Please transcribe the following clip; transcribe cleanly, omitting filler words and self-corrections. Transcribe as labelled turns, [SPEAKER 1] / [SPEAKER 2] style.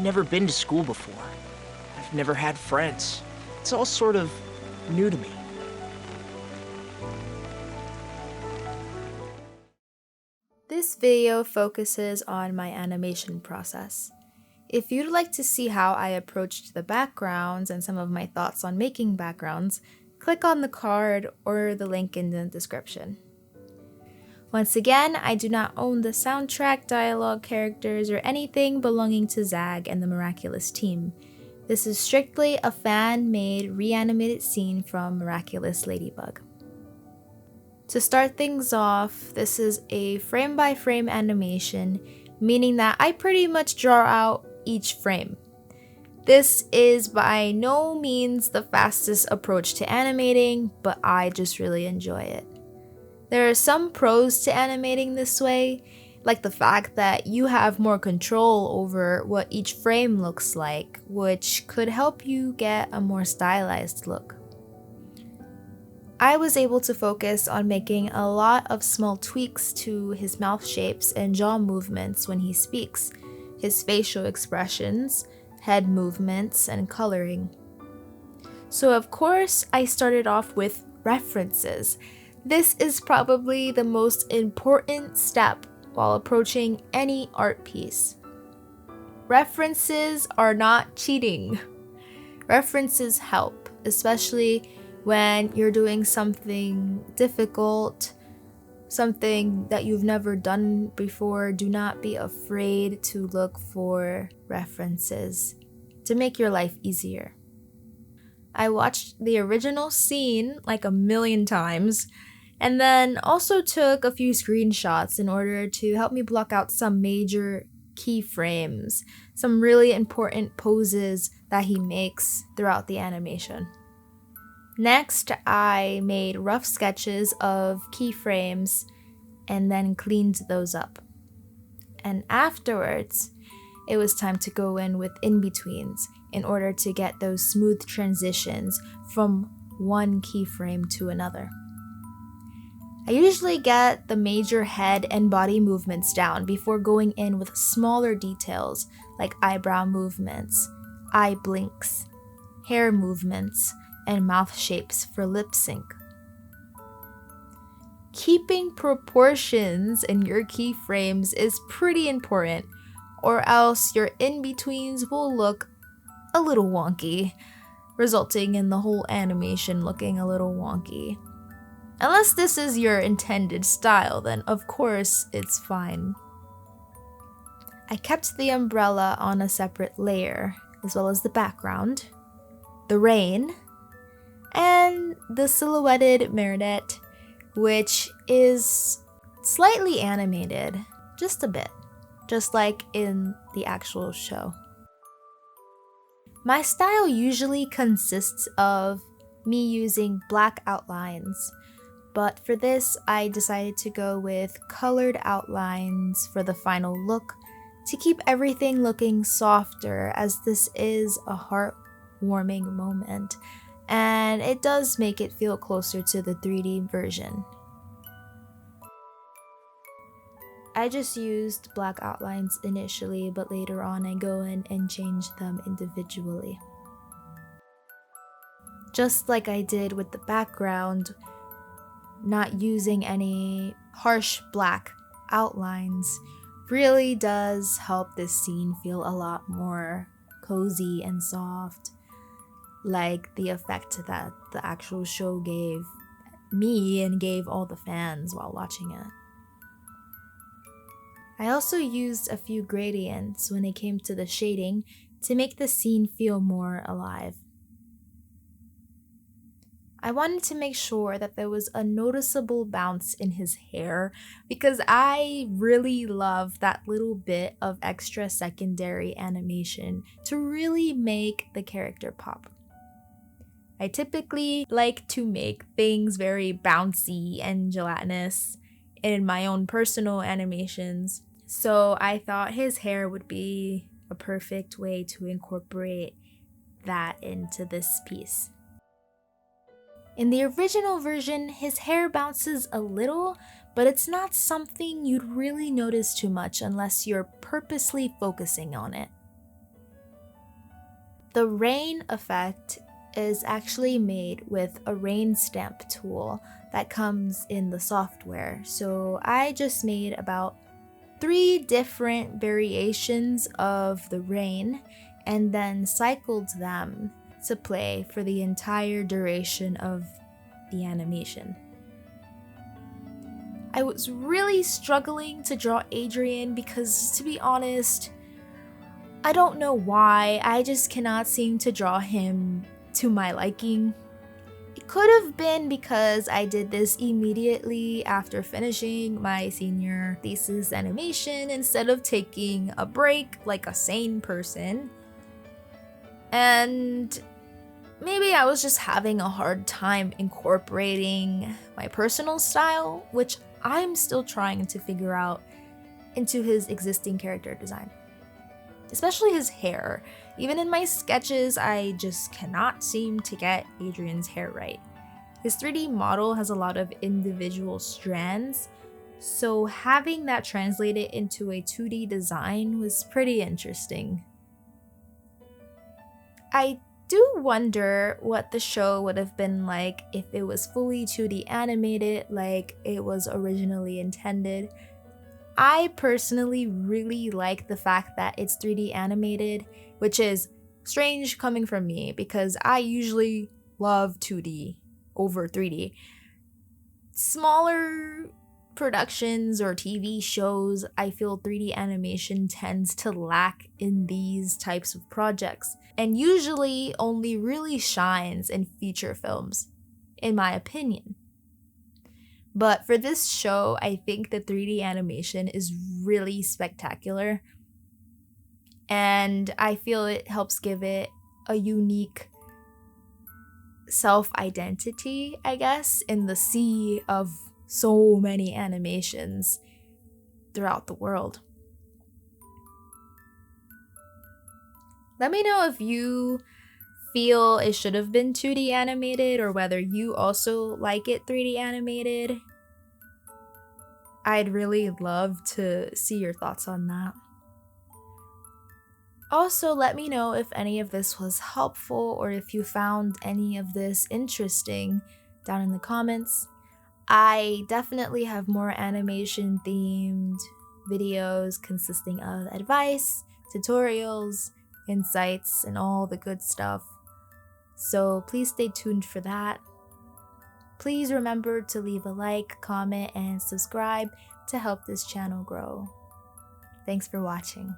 [SPEAKER 1] never been to school before. I've never had friends. It's all sort of new to me.
[SPEAKER 2] This video focuses on my animation process. If you'd like to see how I approached the backgrounds and some of my thoughts on making backgrounds, click on the card or the link in the description. Once again, I do not own the soundtrack, dialogue, characters, or anything belonging to Zag and the Miraculous team. This is strictly a fan-made reanimated scene from Miraculous Ladybug. To start things off, this is a frame-by-frame animation, meaning that I pretty much draw out each frame. This is by no means the fastest approach to animating, but I just really enjoy it. There are some pros to animating this way, like the fact that you have more control over what each frame looks like, which could help you get a more stylized look. I was able to focus on making a lot of small tweaks to his mouth shapes and jaw movements when he speaks, his facial expressions, head movements, and coloring. So of course, I started off with references. This is probably the most important step while approaching any art piece. References are not cheating. References help, especially when you're doing something difficult, something that you've never done before. Do not be afraid to look for references to make your life easier. I watched the original scene like a million times, and then also took a few screenshots in order to help me block out some major keyframes, some really important poses that he makes throughout the animation. Next, I made rough sketches of keyframes and then cleaned those up. And afterwards, it was time to go in with in-betweens in order to get those smooth transitions from one keyframe to another. I usually get the major head and body movements down before going in with smaller details like eyebrow movements, eye blinks, hair movements, and mouth shapes for lip sync. Keeping proportions in your keyframes is pretty important, or else your in-betweens will look a little wonky, resulting in the whole animation looking a little wonky. Unless this is your intended style, then of course it's fine. I kept the umbrella on a separate layer, as well as the background, the rain, and the silhouetted Meredith, which is slightly animated, just a bit, just like in the actual show. My style usually consists of me using black outlines, but for this I decided to go with colored outlines for the final look to keep everything looking softer, as this is a heartwarming moment, and it does make it feel closer to the 3D version. I just used black outlines initially, but later on I go in and change them individually. Just like I did with the background, not using any harsh black outlines really does help this scene feel a lot more cozy and soft, like the effect that the actual show gave me and gave all the fans while watching it. I also used a few gradients when it came to the shading to make the scene feel more alive. I wanted to make sure that there was a noticeable bounce in his hair because I really love that little bit of extra secondary animation to really make the character pop. I typically like to make things very bouncy and gelatinous in my own personal animations, so I thought his hair would be a perfect way to incorporate that into this piece. In the original version, his hair bounces a little, but it's not something you'd really notice too much unless you're purposely focusing on it. The rain effect is actually made with a rain stamp tool that comes in the software. So I just made about 3 different variations of the rain and then cycled them to play for the entire duration of the animation. I was really struggling to draw Adrian because, to be honest, I don't know why, I just cannot seem to draw him to my liking. It could have been because I did this immediately after finishing my senior thesis animation instead of taking a break like a sane person. And maybe I was just having a hard time incorporating my personal style, which I'm still trying to figure out, into his existing character design. Especially his hair. Even in my sketches, I just cannot seem to get Adrian's hair right. His 3D model has a lot of individual strands, so having that translated into a 2D design was pretty interesting. I do wonder what the show would have been like if it was fully 2D animated like it was originally intended. I personally really like the fact that it's 3D animated, which is strange coming from me because I usually love 2D over 3D. Smaller productions or TV shows, I feel 3D animation tends to lack in these types of projects, and usually only really shines in feature films, in my opinion. But for this show, I think the 3D animation is really spectacular, and I feel it helps give it a unique self-identity, I guess, in the sea of so many animations throughout the world. Let me know if you feel it should have been 2D animated or whether you also like it 3D animated. I'd really love to see your thoughts on that. Also, let me know if any of this was helpful or if you found any of this interesting down in the comments. I definitely have more animation themed videos consisting of advice, tutorials, insights, and all the good stuff. So please stay tuned for that. Please remember to leave a like, comment, and subscribe to help this channel grow. Thanks for watching.